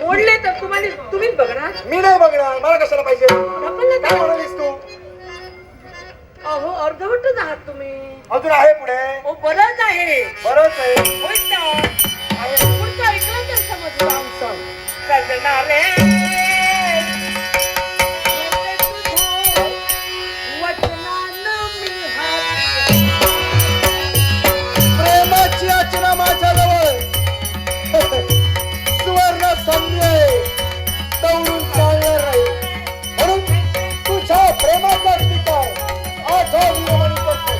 मोडले तर तुम्हीच बघणार. मी नाही बघणार, मला कशाला पाहिजे? ढकललं काय तर. म्हणालीस तू? अहो अर्धवटच आहात तुम्ही. अजून आहे पुढे? ओ बरंच आहे. बरंच आहे. होय तर. पुढचं ऐकलं तर समजलं. सांग. सजना रे वचनानं मी हात प्रेमाची याचना माझ्याजवळ सुवर्ण संधी दौडून चालणार नाही, म्हणून तुझ्या प्रेमाचा स्वीकार आज विनवणी करतो.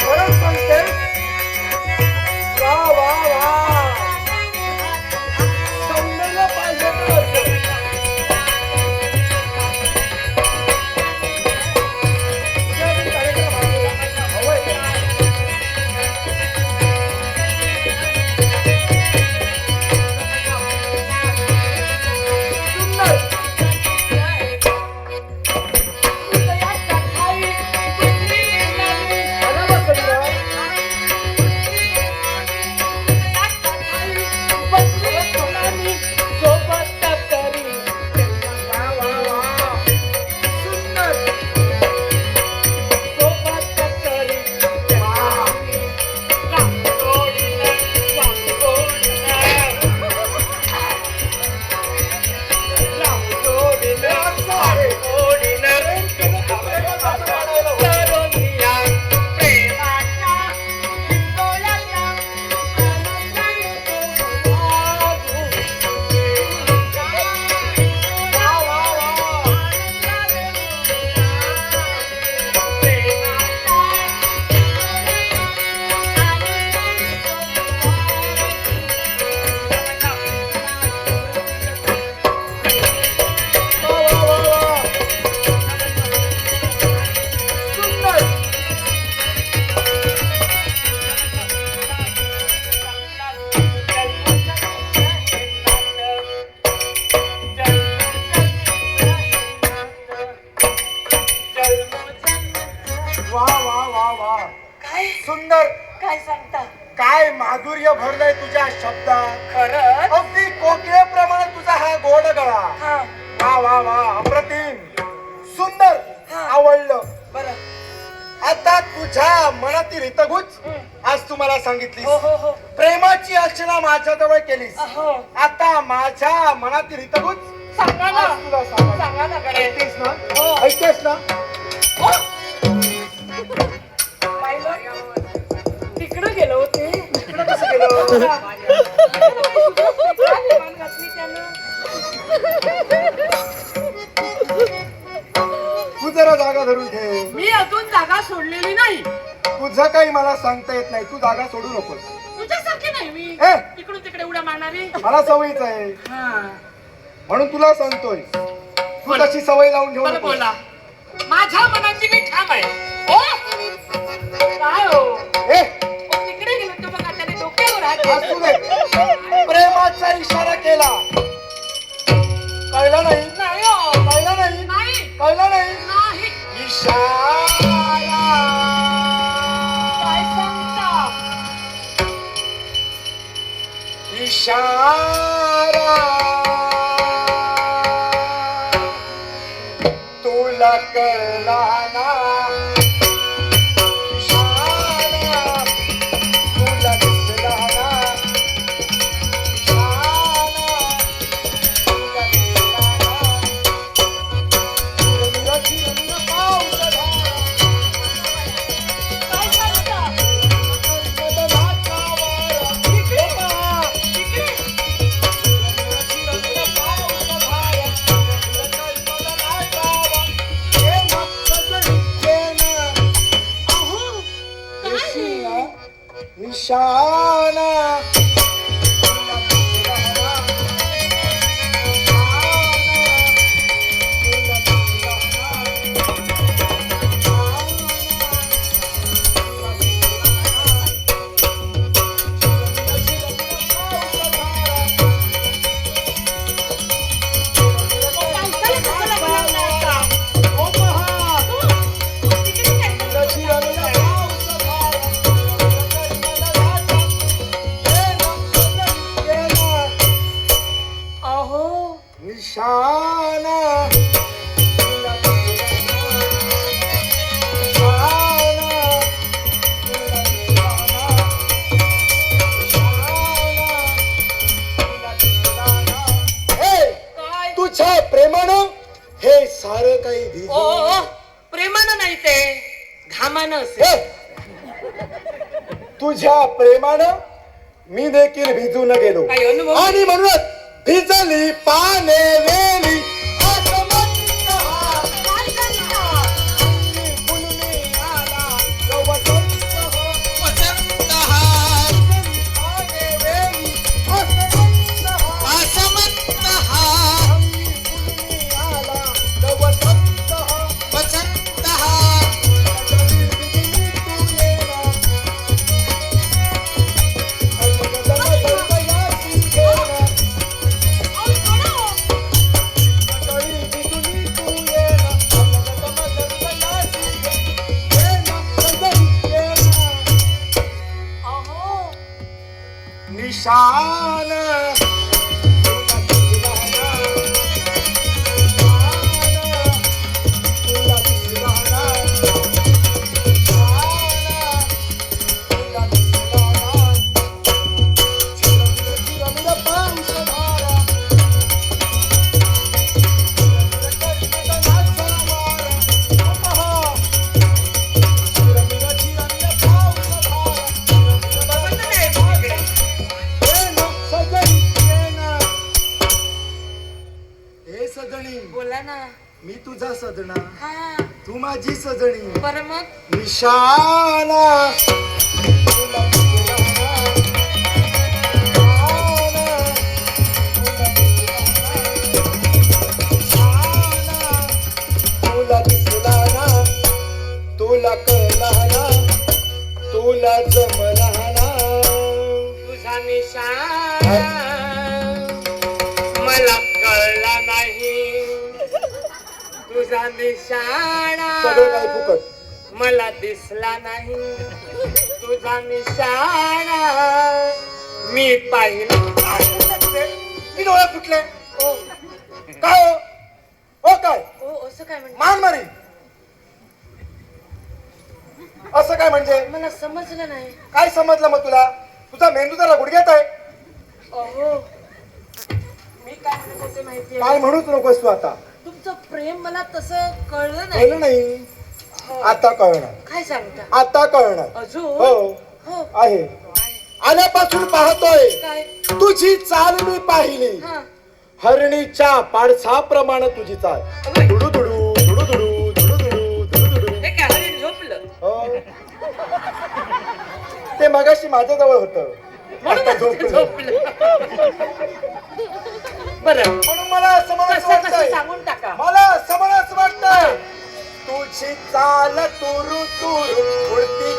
परत सांगते, वा वा वा, समजायला पाहिजे तर. वा वा वा वा, काय सुंदर. काय सांगता. काय माधुर्य भरलंय तुझ्या शब्दात. खरंच. अगदी कोकिळेप्रमाणे तुझा हा गोड गळा. हा वा वा वा, अप्रतिम, सुंदर, हा. आवडलं. बरं. आता तुझ्या मनातील हितगुज आज तू मला हो सांगितलीस, हो हो प्रेमाची अर्चना माझ्याजवळ केलीस. हो आता माझ्या मनातील हितगुज सांगा ना. आज तुला सांगा. सांगा ना गडे. ऐकतेस ना? हो. ऐकतेस ना? पाहिलं? तिकडं गेलो होते. इकडं कसं गेलं? तू जरा जागा धरून ठेव. मी अजून जागा सोडलेली नाही. तुझं काही मला सांगता येत नाही, तू जागा सोडू नकोस. तुझ्यासारखी नाही मी. ए! इकडून तिकडे उड्या मारणारी. मला सवयीच आहे, हा. म्हणून तुला सांगतोय, तू बोला. तशी सवय लावून घेऊ बरं नकोस. बोला. माझ्या मनाची मी ठाम आहे. ओ! काय हो? ए, ओ, तिकडे गेलो तो बघा, त्याने डोक्यावर हात असू ठेवला. दे. प्रेमाचा इशारा केला, कळलं नाही? नाही हो. कळलं नाही? नाही. कळलं नाही? नाही. इशारा. काय सांगता? इशारा तुला कळला ना? इशारा तुला दिसला ना? इशारा तुला दिसला ना? चिरमिर चिरमिर पावसाला काय सांगता? बदलाचा वारा. इकडे पहा. तिकडे. अहो. काय? निशाना सारं काही ओ भिजू ओ, प्रेमानं नाही ते घामानं असेल. हे! तुझ्या प्रेमानं मी देखील भिजून गेलो काही अनुभव आणि म्हणूनच भिजली पाने वेली आसमंत हा. अंगी फुलणे आला गवसंत हा. वसंत हा, पाने वेली आसमंत हा. आसमंत हा, अंगी फुलणे आला गवसंत हा. वसंत हा. निशान हे सजणी बोला ना. मी तुझा सजना हा, तू माझी सजणी बरं मग निशाना तुला दिसला ना तुला कळला ना तुला जमला ना तुझा निशाणा मला कळला नाही. तुझा निशाणा सगळं काही फुकट मला दिसला नाही. तुझा निशाणा मी पाहिला. मी डोळे फुटले ओ काय हो? हो काय ओ, असं काय म्हणजे? मान मारी असं काय म्हणजे मला समजलं नाही. काय समजलं मग तुला तुझा मेंदू जरा गुडघ्यात आहे अहो, मी काय म्हणत होते माहितीये? काय म्हणूच नकोस तू आता तुमचं प्रेम मला तसं कळलं कळलं नाही. नाही आता कळणार काय सांगता आता कळणार अजून? हो हो, आहे आल्यापासून पाहतोय काय? तुझी चाल मी पाहिली हा, हरणीच्या पाडसाप्रमाणे तुझी चाल दुडू दुडू दुडू दुडू दुडू दुडू दुडू दुडू हे काय हरीण झोपलं? हो. ते मगाशी माझ्याजवळ होतं म्हणून आता झोपलं. झोपलं. बरं, म्हणून मला असं म्हणायचं कसं कसं वाटतंय सांगून टाका. मला असं म्हणायचं वाटतंय तुझी चाल तुरु तुरु उडती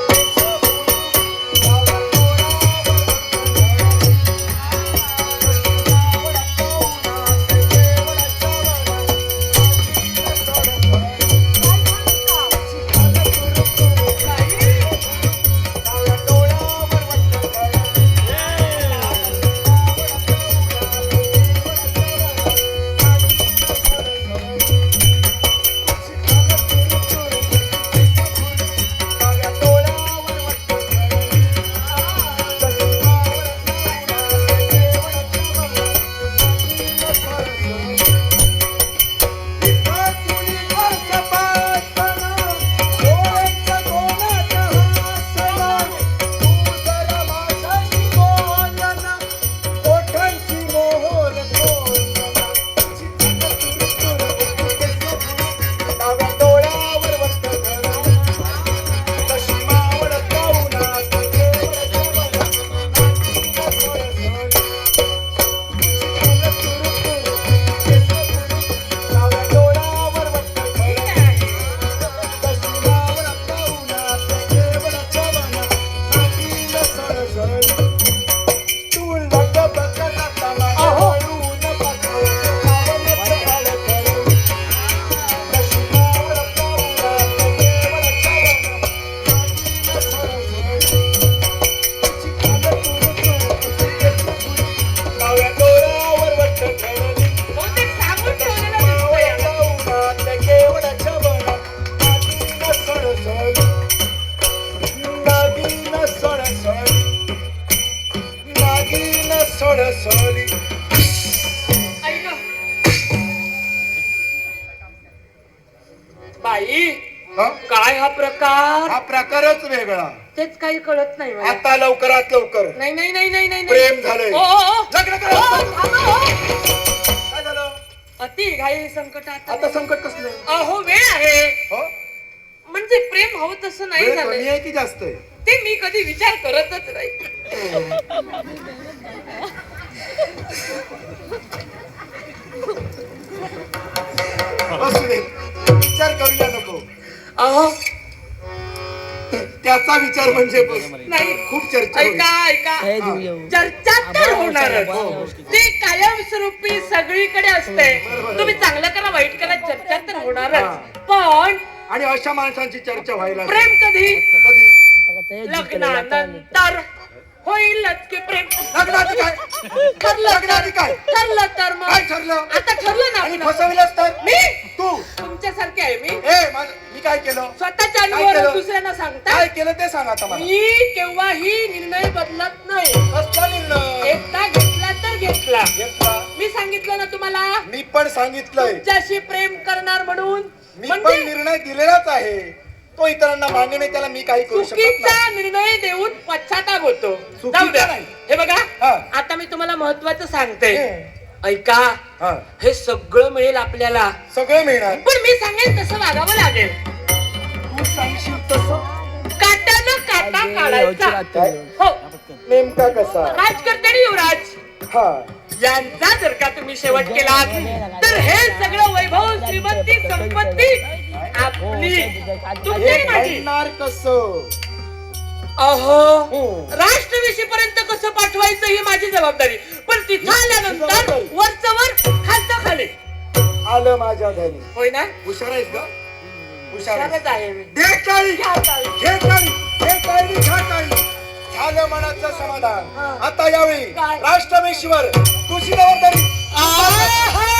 बाई हं? काय हा प्रकार हा प्रकारच वेगळा. तेच काही कळत नाही मला. आता लवकरात लवकर नाही नाही नाही नाही नाही प्रेम झालंय. ओ, ओ, ओ. लग्न करा. ओ, थांबा, ओ. काय झालं? अति घाई संकटात आता संकट कसलं? अहो वेळ आहे हो? म्हणजे प्रेम हवं तसं नाही वेळ कमी झालं आहे की जास्त आहे? ते मी कधी विचार करतच नाही. असू दे, विचार करूया नको. अहो त्याचा विचार म्हणजे बघ, नाही खूप चर्चा होईल. ऐका ऐका चर्चा तर होणारच ते कायमस्वरूपी सगळीकडे असते. तुम्ही चांगलं करा वाईट करा चर्चा तर होणारच. पण आणि अशा माणसांची चर्चा व्हायला प्रेम कधी कधी लग्नानंतर होईलच की प्रेम. लग्नाची काय? ठरलं लग्नाची काय? ठरलं तर मग काय ठरलं? आता ठरलं ना आणि आपलं. फसविलंच तर मी तू. तुमच्यासारखे आहे मी. मी काय केलं? स्वतःच्या काय अनुभवावर केलं? दुसऱ्यांना सांगता काय केलं ते सांग आता मला. मी केव्हाही निर्णय बदलत नाही. कसला निर्णय एकदा घेतला तर घेतला. घेतला? मी सांगितलं ना तुम्हाला मी पण सांगितलंय. तुमच्याशी प्रेम करणार म्हणून. मी म्हणजे पण निर्णय दिलेलाच आहे. तो इतरांना मान्य नाही, त्याला मी काही करू शकत चुकीचा नाही. निर्णय देऊन पश्चाताप होतो. चुकीचा जाऊ द्या. नाही. हे बघा हा. आता मी तुम्हाला महत्वाचं सांगते. हं. ऐका हा. हे सगळं मिळेल आपल्याला सगळं मिळणार. पण मी सांगेल तसं वागावं लागेल. तू सांगशील तसं काट्यानं काटा काढायचा. काय? हो नेमका कसा? राजकर्ते आणि युवराज हा. यांचा जर का तुम्ही शेवट केला तर हे सगळं वैभव श्रीमंती संपत्ती आपली तुमची आणि माझी. घडणार कसं? अहो राष्ट्रविषयी पर्यंत कसं पाठवायचं ही माझी जबाबदारी. पण तिथं आल्यानंतर वरच वर खालचं खाली. आलं माझ्या घरी. होय ना हुशार आहेस का? हुशार आहेस. हुशारच आहे मी. दे टाळी. घ्या टाळी. घे टाळी. घे टाळी. घ्या टाळी. झालं मनाचं समाधान. आता यावेळी काय? राष्ट्रमेशीवर तुझी जबाबदारी. आहा!